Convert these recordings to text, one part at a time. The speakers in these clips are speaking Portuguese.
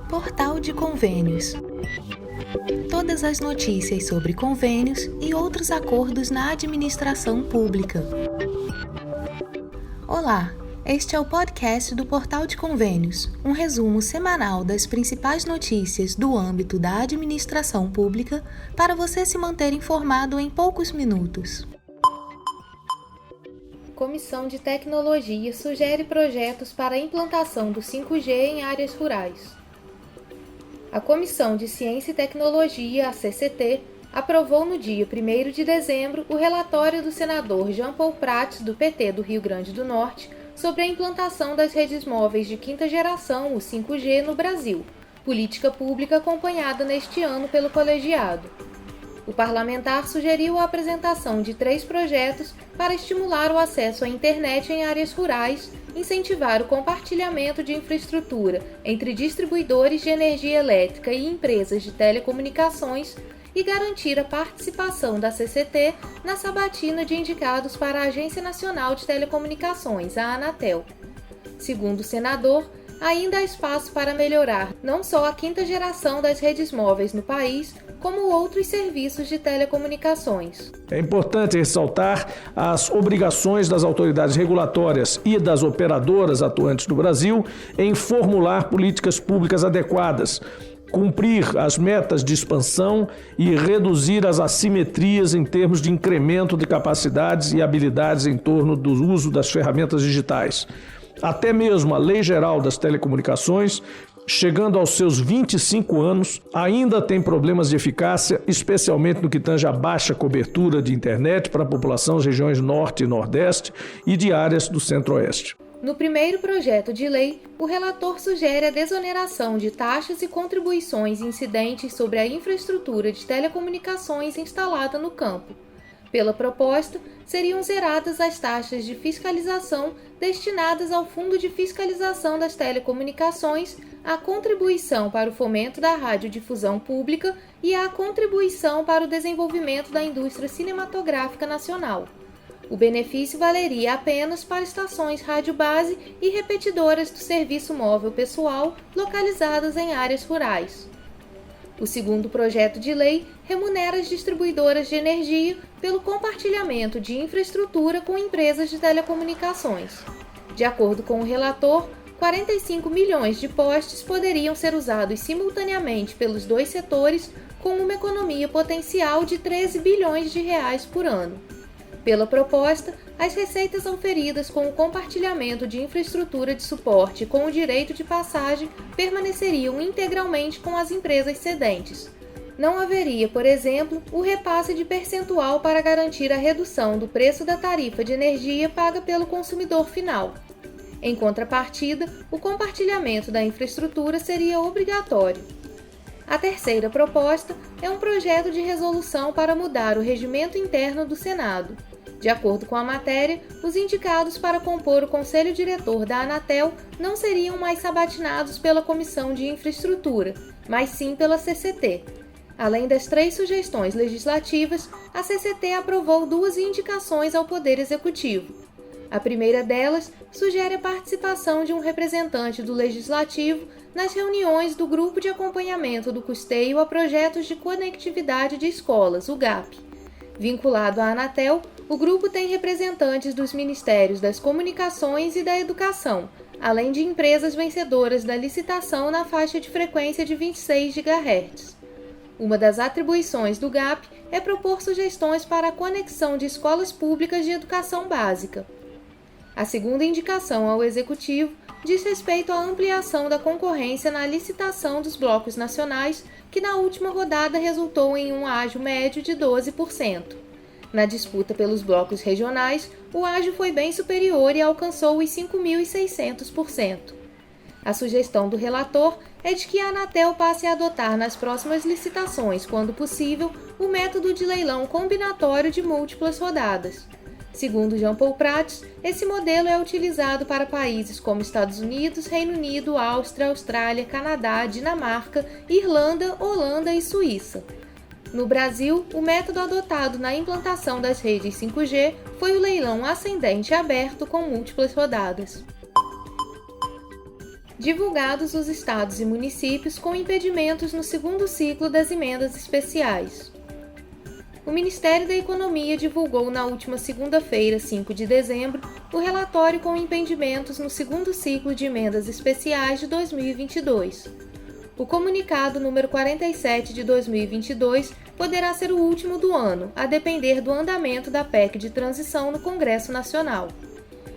Portal de Convênios. Todas as notícias sobre convênios e outros acordos na administração pública. Olá, este é o podcast do Portal de Convênios, um resumo semanal das principais notícias do âmbito da administração pública para você se manter informado em poucos minutos. Comissão de Tecnologia sugere projetos para a implantação do 5G em áreas rurais. A Comissão de Ciência e Tecnologia, a CCT, aprovou no dia 1º de dezembro o relatório do senador Jean Paul Prats, do PT do Rio Grande do Norte, sobre a implantação das redes móveis de quinta geração, o 5G, no Brasil, política pública acompanhada neste ano pelo colegiado. O parlamentar sugeriu a apresentação de 3 projetos para estimular o acesso à internet em áreas rurais, incentivar o compartilhamento de infraestrutura entre distribuidores de energia elétrica e empresas de telecomunicações e garantir a participação da CCT na sabatina de indicados para a Agência Nacional de Telecomunicações, a Anatel. Segundo o senador, ainda há espaço para melhorar não só a quinta geração das redes móveis no país, como outros serviços de telecomunicações. É importante ressaltar as obrigações das autoridades regulatórias e das operadoras atuantes no Brasil em formular políticas públicas adequadas, cumprir as metas de expansão e reduzir as assimetrias em termos de incremento de capacidades e habilidades em torno do uso das ferramentas digitais. Até mesmo a Lei Geral das Telecomunicações, chegando aos seus 25 anos, ainda tem problemas de eficácia, especialmente no que tange à baixa cobertura de internet para a população das regiões Norte e Nordeste e de áreas do Centro-Oeste. No primeiro projeto de lei, o relator sugere a desoneração de taxas e contribuições incidentes sobre a infraestrutura de telecomunicações instalada no campo. Pela proposta, seriam zeradas as taxas de fiscalização destinadas ao Fundo de Fiscalização das Telecomunicações, à contribuição para o fomento da radiodifusão pública e à contribuição para o desenvolvimento da indústria cinematográfica nacional. O benefício valeria apenas para estações rádio base e repetidoras do serviço móvel pessoal localizadas em áreas rurais. O segundo projeto de lei remunera as distribuidoras de energia pelo compartilhamento de infraestrutura com empresas de telecomunicações. De acordo com o relator, 45 milhões de postes poderiam ser usados simultaneamente pelos dois setores, com uma economia potencial de 13 bilhões de reais por ano. Pela proposta, as receitas auferidas com o compartilhamento de infraestrutura de suporte com o direito de passagem permaneceriam integralmente com as empresas cedentes. Não haveria, por exemplo, o repasse de percentual para garantir a redução do preço da tarifa de energia paga pelo consumidor final. Em contrapartida, o compartilhamento da infraestrutura seria obrigatório. A terceira proposta é um projeto de resolução para mudar o regimento interno do Senado. De acordo com a matéria, os indicados para compor o Conselho Diretor da Anatel não seriam mais sabatinados pela Comissão de Infraestrutura, mas sim pela CCT. Além das 3 sugestões legislativas, a CCT aprovou 2 indicações ao Poder Executivo. A primeira delas sugere a participação de um representante do Legislativo nas reuniões do Grupo de Acompanhamento do Custeio a Projetos de Conectividade de Escolas, o GAP. Vinculado à Anatel, o grupo tem representantes dos Ministérios das Comunicações e da Educação, além de empresas vencedoras da licitação na faixa de frequência de 26 GHz. Uma das atribuições do GAP é propor sugestões para a conexão de escolas públicas de educação básica. A segunda indicação ao Executivo diz respeito à ampliação da concorrência na licitação dos blocos nacionais, que na última rodada resultou em um ágio médio de 12%. Na disputa pelos blocos regionais, o ágio foi bem superior e alcançou os 5.600%. A sugestão do relator é de que a Anatel passe a adotar nas próximas licitações, quando possível, o método de leilão combinatório de múltiplas rodadas. Segundo Jean Paul Prats, esse modelo é utilizado para países como Estados Unidos, Reino Unido, Áustria, Austrália, Canadá, Dinamarca, Irlanda, Holanda e Suíça. No Brasil, o método adotado na implantação das redes 5G foi o leilão ascendente aberto com múltiplas rodadas. divulgados os estados e municípios com impedimentos no segundo ciclo das emendas especiais. O Ministério da Economia divulgou na última segunda-feira, 5 de dezembro, o relatório com impedimentos no segundo ciclo de emendas especiais de 2022. O comunicado número 47 de 2022 poderá ser o último do ano, a depender do andamento da PEC de transição no Congresso Nacional.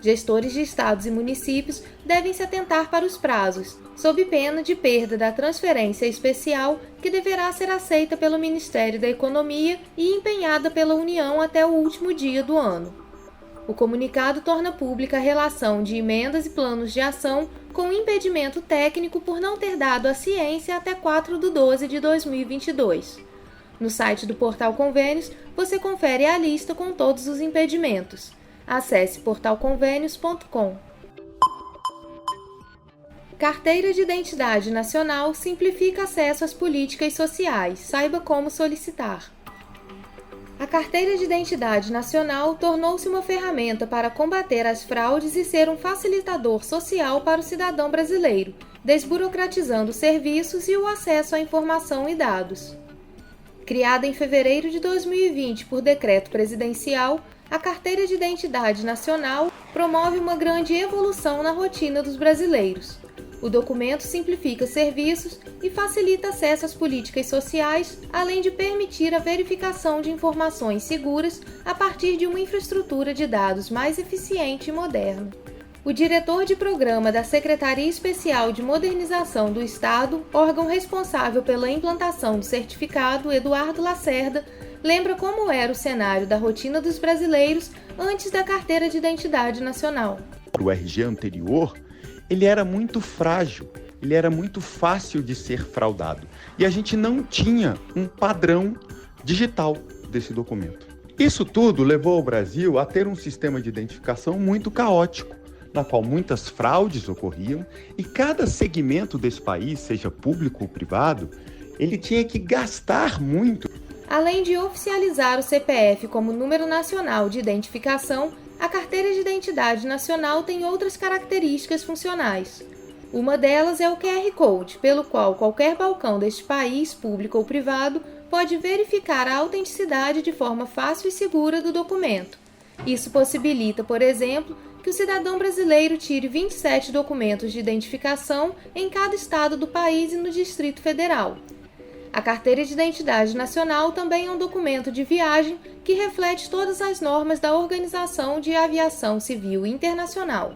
Gestores de estados e municípios devem se atentar para os prazos, sob pena de perda da transferência especial que deverá ser aceita pelo Ministério da Economia e empenhada pela União até o último dia do ano. O comunicado torna pública a relação de emendas e planos de ação com impedimento técnico por não ter dado a ciência até 4/12 de 2022. No site do Portal Convênios, você confere a lista com todos os impedimentos. Acesse portalconvênios.com. Carteira de Identidade Nacional simplifica acesso às políticas sociais. Saiba como solicitar. A Carteira de Identidade Nacional tornou-se uma ferramenta para combater as fraudes e ser um facilitador social para o cidadão brasileiro, desburocratizando serviços e o acesso à informação e dados. Criada em fevereiro de 2020 por decreto presidencial, a Carteira de Identidade Nacional promove uma grande evolução na rotina dos brasileiros. O documento simplifica serviços e facilita acesso às políticas sociais, além de permitir a verificação de informações seguras a partir de uma infraestrutura de dados mais eficiente e moderna. O diretor de programa da Secretaria Especial de Modernização do Estado, órgão responsável pela implantação do certificado, Eduardo Lacerda, lembra como era o cenário da rotina dos brasileiros antes da Carteira de Identidade Nacional. O RG anterior, ele era muito frágil, ele era muito fácil de ser fraudado. E a gente não tinha um padrão digital desse documento. Isso tudo levou o Brasil a ter um sistema de identificação muito caótico, na qual muitas fraudes ocorriam e cada segmento desse país, seja público ou privado, ele tinha que gastar muito. Além de oficializar o CPF como número nacional de identificação, a Carteira de Identidade Nacional tem outras características funcionais. Uma delas é o QR Code, pelo qual qualquer balcão deste país, público ou privado, pode verificar a autenticidade de forma fácil e segura do documento. Isso possibilita, por exemplo, que o cidadão brasileiro tire 27 documentos de identificação em cada estado do país e no Distrito Federal. A Carteira de Identidade Nacional também é um documento de viagem que reflete todas as normas da Organização de Aviação Civil Internacional.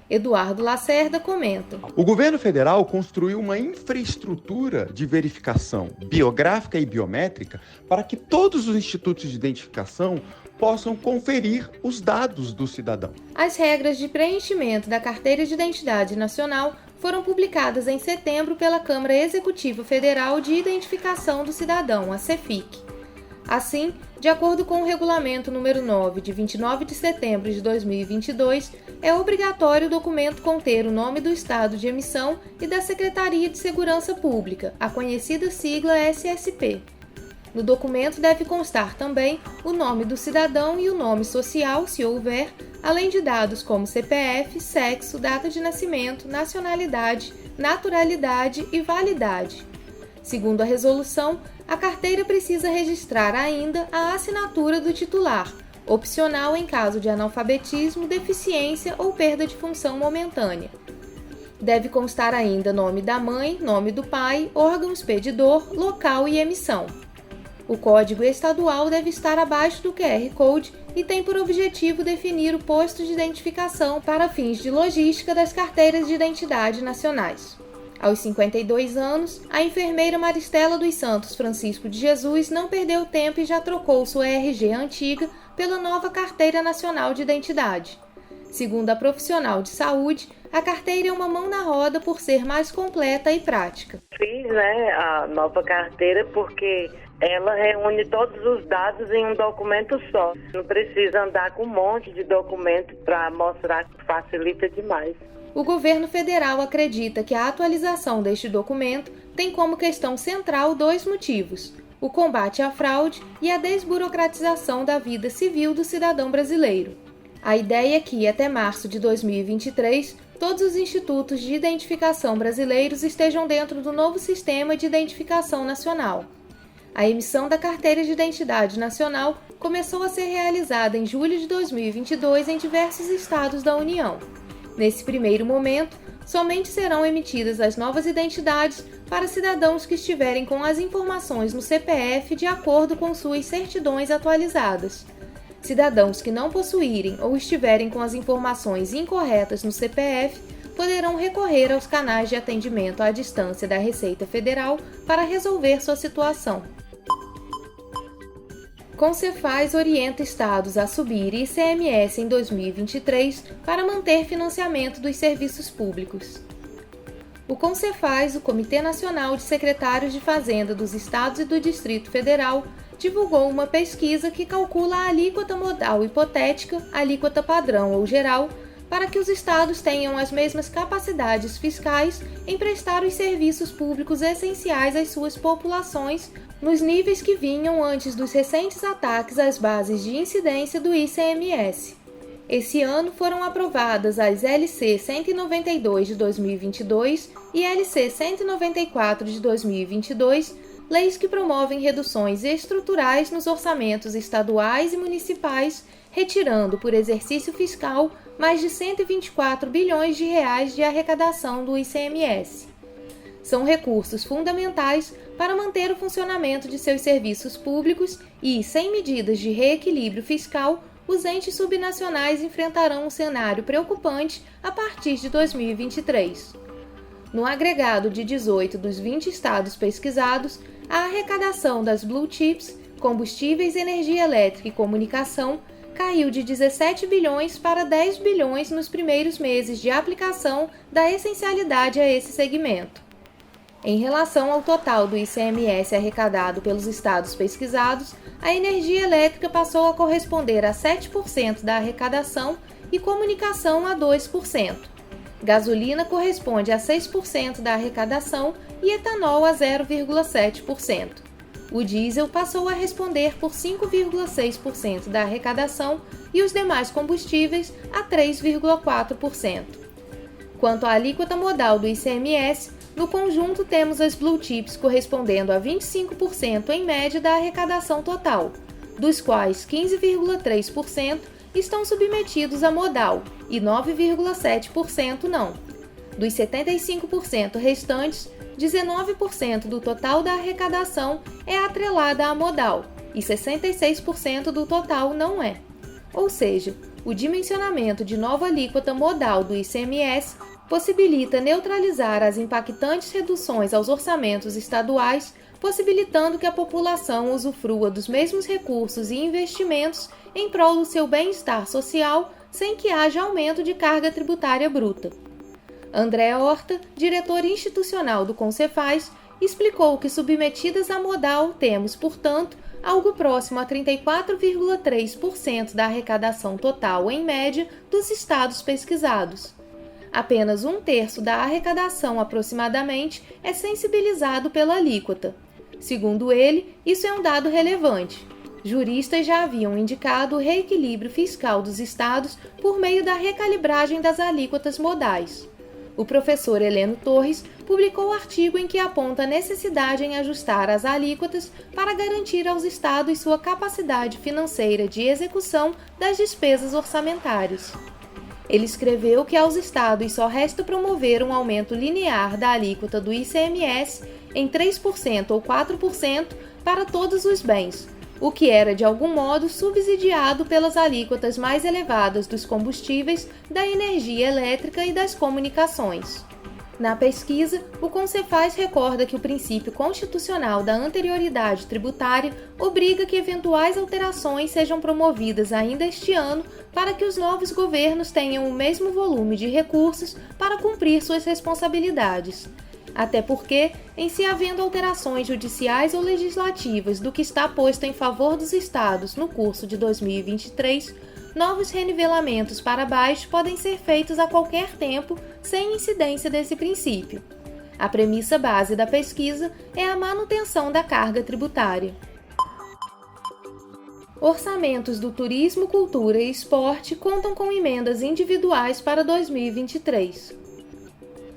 Eduardo Lacerda comenta. O governo federal construiu uma infraestrutura de verificação biográfica e biométrica para que todos os institutos de identificação possam conferir os dados do cidadão. As regras de preenchimento da Carteira de Identidade Nacional foram publicadas em setembro pela Câmara Executiva Federal de Identificação do Cidadão, a CEFIC. Assim, de acordo com o Regulamento número 9, de 29 de setembro de 2022, é obrigatório o documento conter o nome do estado de emissão e da Secretaria de Segurança Pública, a conhecida sigla SSP. No documento deve constar também o nome do cidadão e o nome social, se houver, além de dados como CPF, sexo, data de nascimento, nacionalidade, naturalidade e validade. Segundo a resolução, a carteira precisa registrar ainda a assinatura do titular, opcional em caso de analfabetismo, deficiência ou perda de função momentânea. Deve constar ainda nome da mãe, nome do pai, órgão expedidor, local e emissão. O código estadual deve estar abaixo do QR Code e tem por objetivo definir o posto de identificação para fins de logística das carteiras de identidade nacionais. Aos 52 anos, a enfermeira Maristela dos Santos Francisco de Jesus não perdeu tempo e já trocou sua RG antiga pela nova Carteira Nacional de Identidade. Segundo a profissional de saúde, a carteira é uma mão na roda por ser mais completa e prática. Fiz, a nova carteira porque ela reúne todos os dados em um documento só. Não precisa andar com um monte de documento para mostrar que facilita demais. O governo federal acredita que a atualização deste documento tem como questão central dois motivos: o combate à fraude e a desburocratização da vida civil do cidadão brasileiro. A ideia é que, até março de 2023, todos os institutos de identificação brasileiros estejam dentro do novo Sistema de Identificação Nacional. A emissão da Carteira de Identidade Nacional começou a ser realizada em julho de 2022 em diversos estados da União. Nesse primeiro momento, somente serão emitidas as novas identidades para cidadãos que estiverem com as informações no CPF de acordo com suas certidões atualizadas. Cidadãos que não possuírem ou estiverem com as informações incorretas no CPF poderão recorrer aos canais de atendimento à distância da Receita Federal para resolver sua situação. Concefaz orienta estados a subir ICMS em 2023 para manter financiamento dos serviços públicos. O Concefaz, o Comitê Nacional de Secretários de Fazenda dos Estados e do Distrito Federal, divulgou uma pesquisa que calcula a alíquota modal hipotética, alíquota padrão ou geral, para que os estados tenham as mesmas capacidades fiscais em prestar os serviços públicos essenciais às suas populações nos níveis que vinham antes dos recentes ataques às bases de incidência do ICMS. Esse ano foram aprovadas as LC 192 de 2022 e LC 194 de 2022, leis que promovem reduções estruturais nos orçamentos estaduais e municipais, retirando por exercício fiscal mais de 124 bilhões de reais de arrecadação do ICMS. São recursos fundamentais para manter o funcionamento de seus serviços públicos e, sem medidas de reequilíbrio fiscal, os entes subnacionais enfrentarão um cenário preocupante a partir de 2023. No agregado de 18 dos 20 estados pesquisados, a arrecadação das Blue Chips, combustíveis, energia elétrica e comunicação, caiu de 17 bilhões para 10 bilhões nos primeiros meses de aplicação da essencialidade a esse segmento. Em relação ao total do ICMS arrecadado pelos estados pesquisados, a energia elétrica passou a corresponder a 7% da arrecadação e comunicação a 2%. Gasolina corresponde a 6% da arrecadação e etanol a 0,7%. O diesel passou a responder por 5,6% da arrecadação e os demais combustíveis a 3,4%. Quanto à alíquota modal do ICMS, no conjunto temos as Blue Chips correspondendo a 25% em média da arrecadação total, dos quais 15,3% estão submetidos a modal e 9,7% não. Dos 75% restantes, 19% do total da arrecadação é atrelada a modal e 66% do total não é. Ou seja, o dimensionamento de nova alíquota modal do ICMS possibilita neutralizar as impactantes reduções aos orçamentos estaduais, possibilitando que a população usufrua dos mesmos recursos e investimentos em prol do seu bem-estar social, sem que haja aumento de carga tributária bruta. André Horta, diretor institucional do Concefaz, explicou que submetidas a modal temos, portanto, algo próximo a 34,3% da arrecadação total, em média, dos estados pesquisados. Apenas 1/3 da arrecadação, aproximadamente, é sensibilizado pela alíquota. Segundo ele, isso é um dado relevante. Juristas já haviam indicado o reequilíbrio fiscal dos estados por meio da recalibragem das alíquotas modais. O professor Heleno Torres publicou artigo em que aponta a necessidade em ajustar as alíquotas para garantir aos estados sua capacidade financeira de execução das despesas orçamentárias. Ele escreveu que aos estados só resta promover um aumento linear da alíquota do ICMS em 3% ou 4% para todos os bens, o que era de algum modo subsidiado pelas alíquotas mais elevadas dos combustíveis, da energia elétrica e das comunicações. Na pesquisa, o Concefaz recorda que o princípio constitucional da anterioridade tributária obriga que eventuais alterações sejam promovidas ainda este ano para que os novos governos tenham o mesmo volume de recursos para cumprir suas responsabilidades. Até porque, em se havendo alterações judiciais ou legislativas do que está posto em favor dos estados no curso de 2023, novos renivelamentos para baixo podem ser feitos a qualquer tempo sem incidência desse princípio. A premissa base da pesquisa é a manutenção da carga tributária. orçamentos do Turismo, Cultura e Esporte contam com emendas individuais para 2023.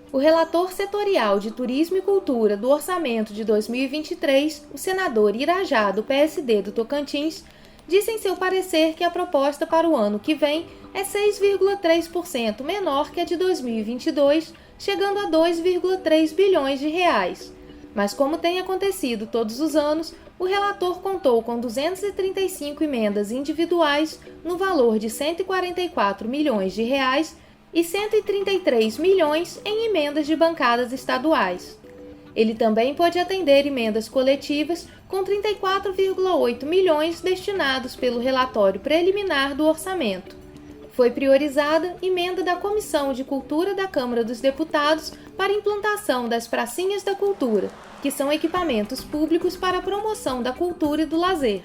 O relator setorial de Turismo e Cultura do orçamento de 2023, o senador Irajá, do PSD do Tocantins, disse em seu parecer que a proposta para o ano que vem é 6,3% menor que a de 2022, chegando a 2,3 bilhões de reais. Mas como tem acontecido todos os anos, o relator contou com 235 emendas individuais no valor de 144 milhões de reais e 133 milhões em emendas de bancadas estaduais. Ele também pode atender emendas coletivas com 34,8 milhões destinados pelo relatório preliminar do orçamento. Foi priorizada emenda da Comissão de Cultura da Câmara dos Deputados para implantação das pracinhas da cultura, que são equipamentos públicos para a promoção da cultura e do lazer.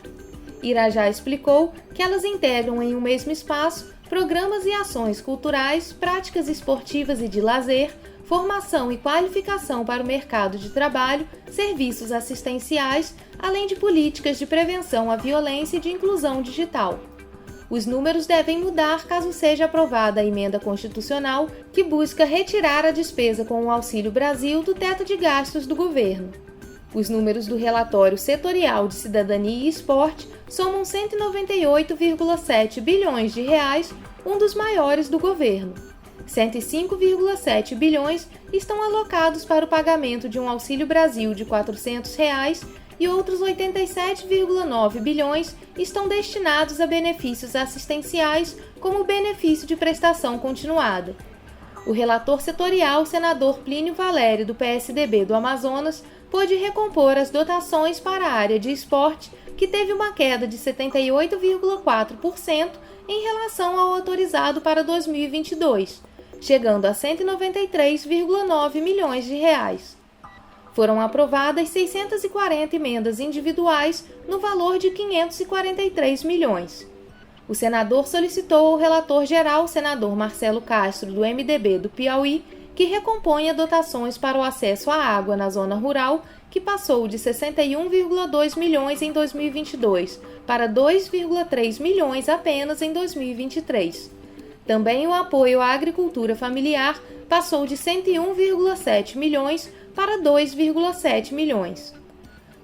Irajá explicou que elas integram em um mesmo espaço programas e ações culturais, práticas esportivas e de lazer, formação e qualificação para o mercado de trabalho, serviços assistenciais, além de políticas de prevenção à violência e de inclusão digital. Os números devem mudar caso seja aprovada a emenda constitucional que busca retirar a despesa com o Auxílio Brasil do teto de gastos do governo. Os números do relatório setorial de Cidadania e Esporte somam 198,7 bilhões de reais, um dos maiores do governo. 105,7 bilhões estão alocados para o pagamento de um Auxílio Brasil de R$ 400 e outros 87,9 bilhões estão destinados a benefícios assistenciais, como o benefício de prestação continuada. O relator setorial, senador Plínio Valério, do PSDB do Amazonas, pôde recompor as dotações para a área de esporte, que teve uma queda de 78,4% em relação ao autorizado para 2022, chegando a 193,9 milhões de reais. Foram aprovadas 640 emendas individuais no valor de 543 milhões. O senador solicitou ao relator-geral, senador Marcelo Castro, do MDB do Piauí, que recomponha dotações para o acesso à água na zona rural, que passou de 61,2 milhões em 2022 para 2,3 milhões apenas em 2023. Também o apoio à agricultura familiar passou de 101,7 milhões para 2,7 milhões.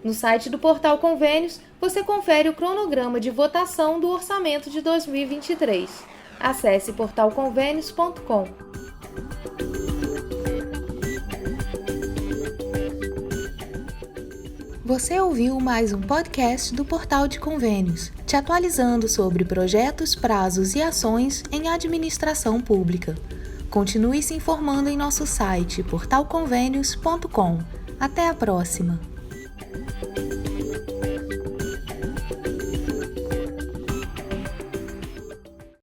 No site do Portal Convênios, você confere o cronograma de votação do orçamento de 2023. Acesse portalconvênios.com. Você ouviu mais um podcast do Portal de Convênios, te atualizando sobre projetos, prazos e ações em administração pública. Continue se informando em nosso site portalconvênios.com. Até a próxima!